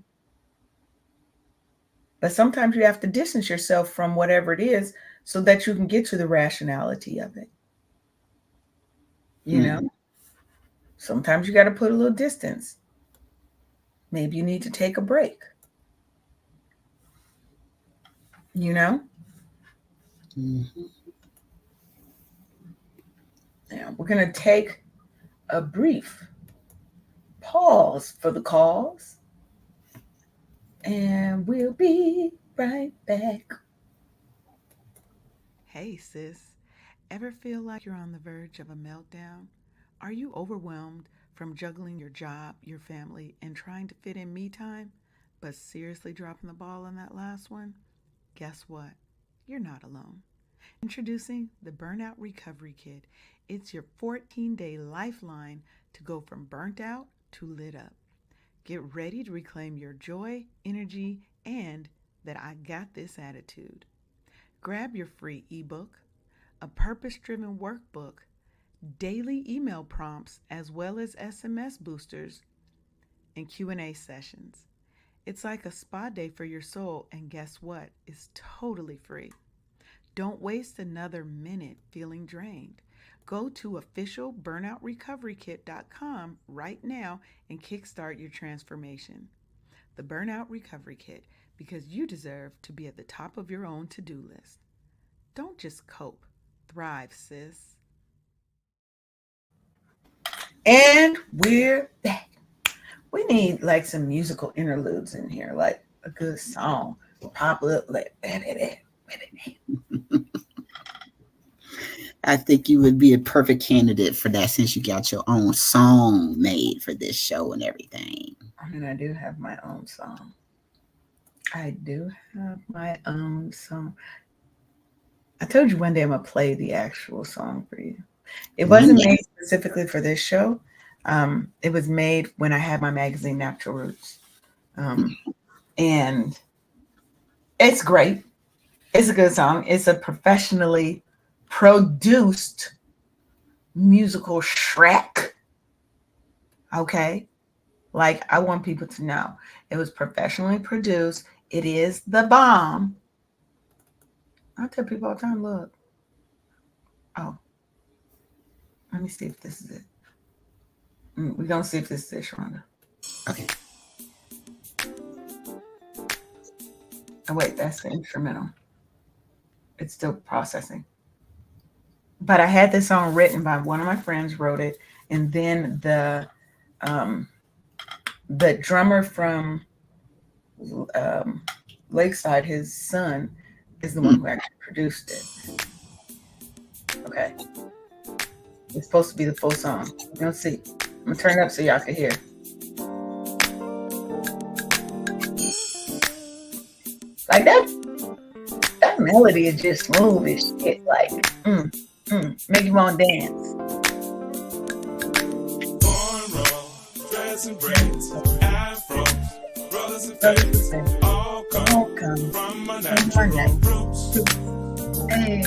But sometimes you have to distance yourself from whatever it is so that you can get to the rationality of it. You know, Mm. sometimes you got to put a little distance. Maybe you need to take a break. You know, Mhm. now we're going to take a brief pause for the cause, and we'll be right back. Hey, sis. Ever feel like you're on the verge of a meltdown? Are you overwhelmed from juggling your job, your family, and trying to fit in me time, but seriously dropping the ball on that last one? Guess what? You're not alone. Introducing the Burnout Recovery Kit. It's your 14-day lifeline to go from burnt out to lit up. Get ready to reclaim your joy, energy, and that I got this attitude. Grab your free ebook, a purpose driven workbook, daily email prompts, as well as SMS boosters and Q&A sessions. It's like a spa day for your soul, and guess what? It's totally free. Don't waste another minute feeling drained. Go to officialburnoutrecoverykit.com right now and kickstart your transformation. The Burnout Recovery Kit, because you deserve to be at the top of your own to-do list. Don't just cope, thrive, sis. And we're back. We need like some musical interludes in here, like a good song. Pop up like I think you would be a perfect candidate for that since you got your own song made for this show and everything. I mean, I do have my own song. I do have my own song. I told you one day I'm gonna play the actual song for you. It One wasn't day. made specifically for this show. It was made when I had my magazine Natural Roots. And it's great. It's a good song. It's a professionally produced musical Shrek. Okay. Like, I want people to know it was professionally produced. It is the bomb. I tell people all the time, look. Oh, let me see if this is it. We're going to see if this is it, Sharonda. Okay. Oh, wait, that's the instrumental. It's still processing. But I had this song written by one of my friends, wrote it, and then the drummer from Lakeside, his son, is the one who actually produced it. Okay, it's supposed to be the full song. You'll see. I'm gonna turn it up so y'all can hear. Like that melody is just smooth as shit. Like, make you want to dance. All come from my natural roots. Hey,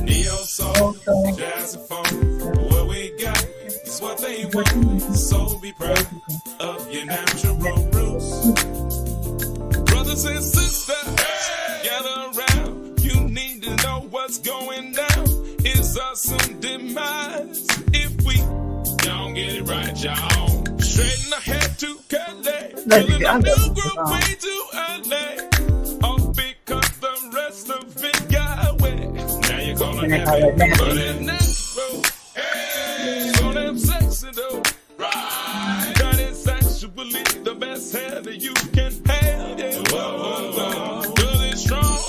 neo soul, jazzophone. What we got is what they want. So be proud of your natural roots. Brothers and sisters, gather around. You need to know what's going down. It's our soon demise if we don't get it right, y'all. Straighten ahead to Calais. Filling a new group way to LA. All because the rest of it got wet. Now you're calling it happy, but it's natural. Hey, so damn sexy though. Right. That is actually the best hair that you can have. Yeah. Whoa. Good and strong.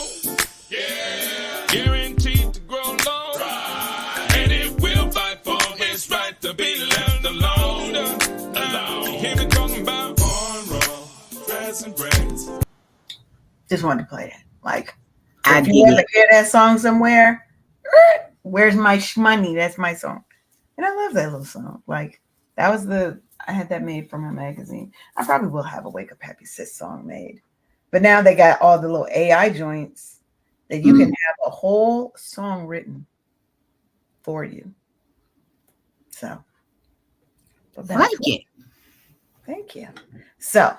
Yeah. Guaranteed to grow long. Right. And it will fight for its right to be left alone. Hear me talking about cornrow, dress and braids. Just wanted to play that. Like, if you ever hear that song somewhere, where's my shmoney? That's my song. And I love that little song. Like, that was I had that made for my magazine. I probably will have a Wake Up Happy Sis song made. But now they got all the little AI joints that you can have a whole song written for you. So, I like it. Thank you. So,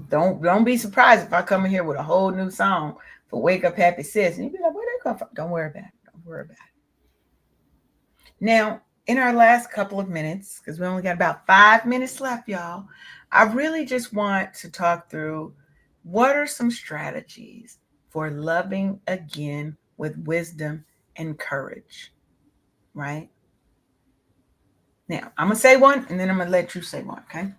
don't be surprised if I come in here with a whole new song for Wake Up Happy Sis. And you be like, where that Don't worry about it. Don't worry about it. Now, in our last couple of minutes, because we only got about 5 minutes left, y'all, I really just want to talk through what are some strategies for loving again with wisdom and courage, right? Now, I'm going to say one and then I'm going to let you say one, okay?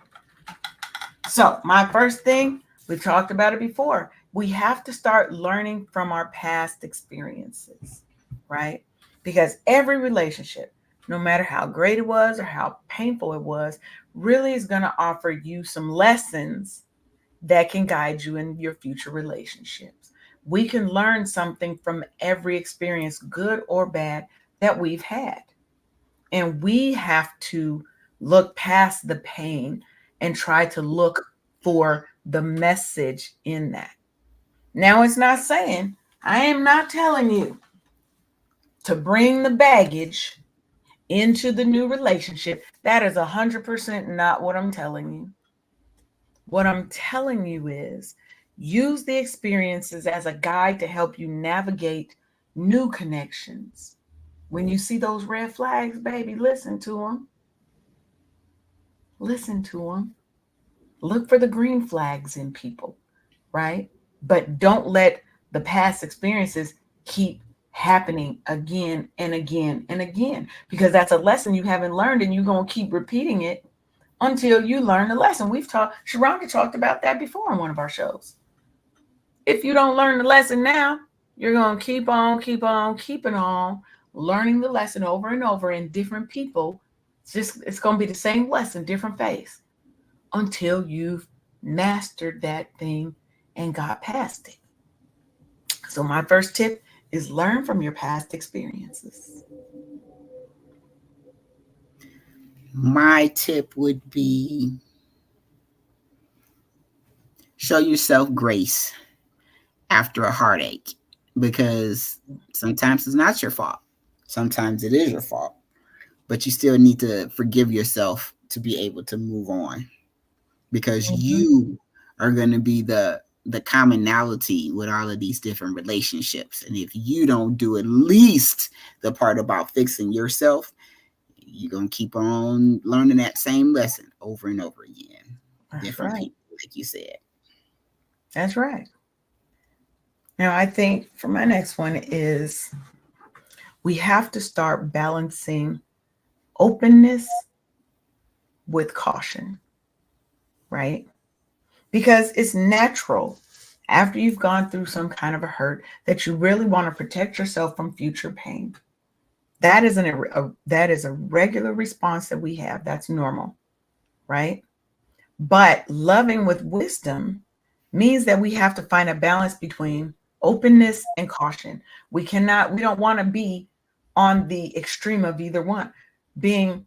So, my first thing, we talked about it before. We have to start learning from our past experiences, right? Because every relationship, no matter how great it was or how painful it was, really is going to offer you some lessons that can guide you in your future relationships. We can learn something from every experience, good or bad, that we've had. And we have to look past the pain and try to look for the message in that. Now, it's not saying, I am not telling you to bring the baggage into the new relationship. That is 100% not what I'm telling you. What I'm telling you is use the experiences as a guide to help you navigate new connections. When you see those red flags, baby, listen to them. Listen to them. Look for the green flags in people, right? But don't let the past experiences keep happening again and again and again because that's a lesson you haven't learned and you're going to keep repeating it until you learn the lesson. We've talked, Sharonda talked about that before on one of our shows. If you don't learn the lesson now, you're going to keep on, keeping on, learning the lesson over and over in different people. It's going to be the same lesson, different face until you've mastered that thing and got past it. So, my first tip is learn from your past experiences. My tip would be show yourself grace after a heartache because sometimes it's not your fault. Sometimes it is your fault, but you still need to forgive yourself to be able to move on because Mm-hmm. you are going to be the commonality with all of these different relationships. And if you don't do at least the part about fixing yourself, you're going to keep on learning that same lesson over and over again. That's Different right. people, like you said. That's right. Now, I think for my next one is we have to start balancing openness with caution, right? Because it's natural after you've gone through some kind of a hurt that you really want to protect yourself from future pain. That is a regular response that we have. That's normal, right? But loving with wisdom means that we have to find a balance between openness and caution. We don't want to be on the extreme of either one. Being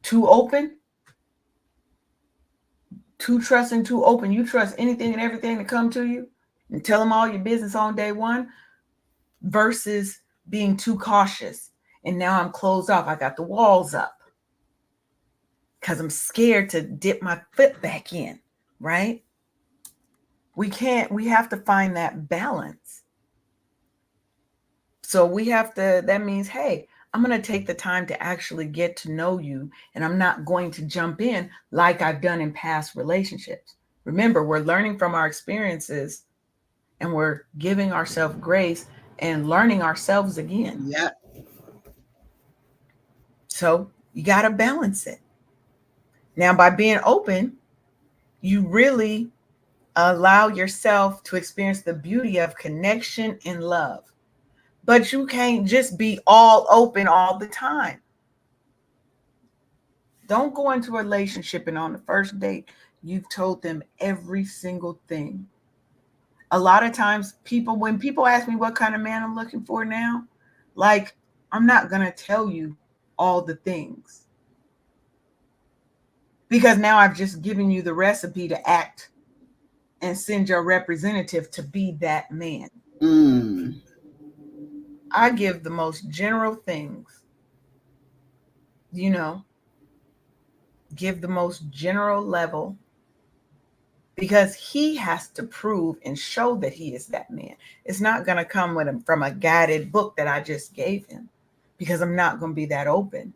too open, too trusting, too open. You trust anything and everything that come to you and tell them all your business on day one versus being too cautious. And now I'm closed off. I got the walls up because I'm scared to dip my foot back in, right? We have to find that balance. So that means, hey, I'm going to take the time to actually get to know you, and I'm not going to jump in like I've done in past relationships. Remember, we're learning from our experiences and we're giving ourselves grace and learning ourselves again. Yeah. So you got to balance it. Now, by being open, you really allow yourself to experience the beauty of connection and love. But you can't just be all open all the time. Don't go into a relationship and on the first date, you've told them every single thing. A lot of times, when people ask me what kind of man I'm looking for now, like, I'm not going to tell you all the things because now I've just given you the recipe to act and send your representative to be that man. Mm. I give the most general things, you know, give the most general level because he has to prove and show that he is that man. It's not going to come with him from a guided book that I just gave him, because I'm not going to be that open.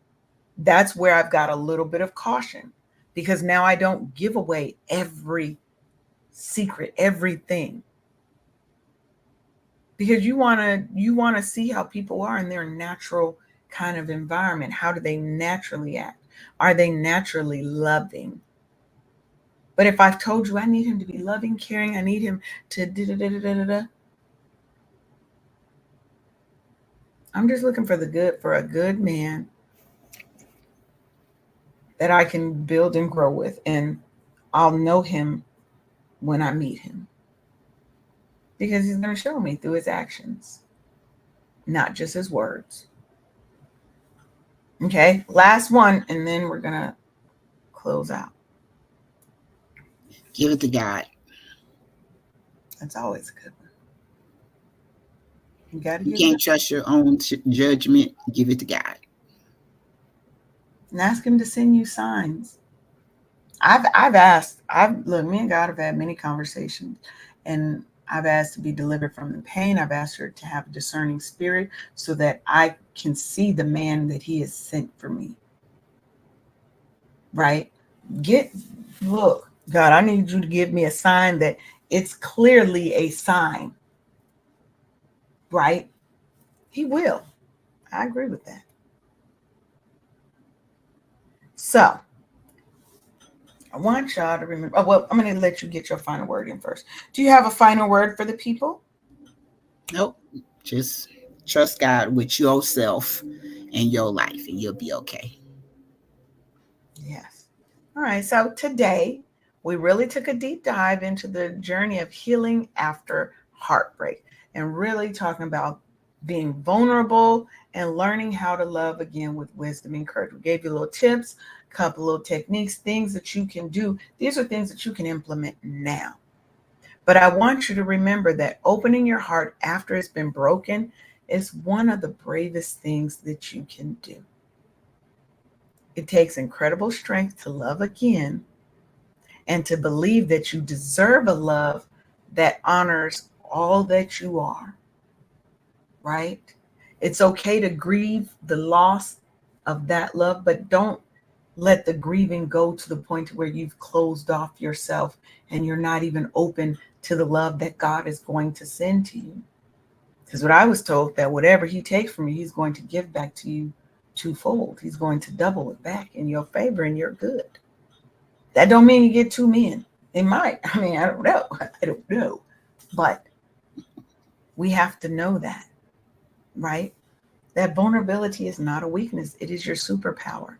That's where I've got a little bit of caution, because now I don't give away every secret, everything. Because you want to see how people are in their natural kind of environment. How do they naturally act? Are they naturally loving? But if I've told you I need him to be loving, caring, I need him to da da da da da da, I'm just looking for the good, for a good man that I can build and grow with, and I'll know him when I meet him, because he's going to show me through his actions, not just his words. Okay, last one, and then we're going to close out. Give it to God. That's always a good one. You got to You give can't it trust your own judgment. Give it to God. and ask him to send you signs. I've asked. I've look. Me and God have had many conversations, and I've asked to be delivered from the pain. I've asked her to have a discerning spirit so that I can see the man that He has sent for me. Right? Get look, God. I need you to give me a sign that it's clearly a sign. Right? He will. I agree with that. So I want y'all to remember. Oh, well, I'm going to let you get your final word in first. Do you have a final word for the people? Nope. Just trust God with yourself and your life, and you'll be okay. Yes. All right. So today we really took a deep dive into the journey of healing after heartbreak, and really talking about being vulnerable and learning how to love again with wisdom and courage. We gave you little tips, a couple little techniques, things that you can do. These are things that you can implement now. But I want you to remember that opening your heart after it's been broken is one of the bravest things that you can do. It takes incredible strength to love again and to believe that you deserve a love that honors all that you are, right? It's okay to grieve the loss of that love, but don't let the grieving go to the point where you've closed off yourself and you're not even open to the love that God is going to send to you. Because what I was told, that whatever He takes from you, He's going to give back to you twofold. He's going to double it back in your favor, and you're good. That don't mean you get two men. It might. I mean, I don't know. I don't know. But we have to know that, right? That vulnerability is not a weakness. It is your superpower.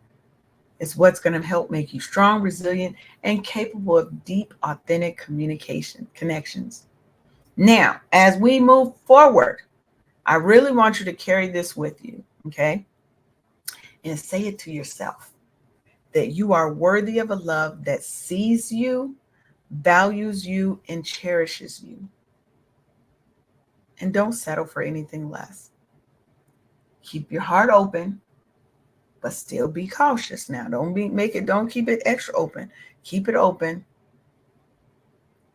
It's what's going to help make you strong, resilient, and capable of deep, authentic communication connections. Now, as we move forward, I really want you to carry this with you, okay? And say it to yourself, that you are worthy of a love that sees you, values you, and cherishes you. And don't settle for anything less. Keep your heart open, but still be cautious. Now, don't keep it extra open. Keep it open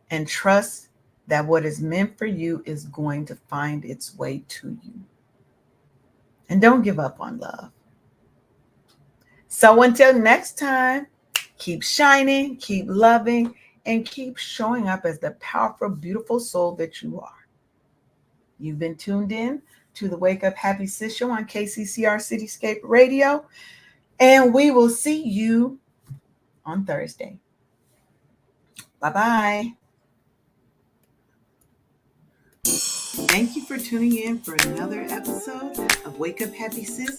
and trust that what is meant for you is going to find its way to you. And don't give up on love. So until next time, keep shining, keep loving, and keep showing up as the powerful, beautiful soul that you are. You've been tuned in to the Wake Up Happy Sis show on KCCR Cityscape Radio, and we will see you on Thursday. Bye-bye. Thank you for tuning in for another episode of Wake Up Happy Sis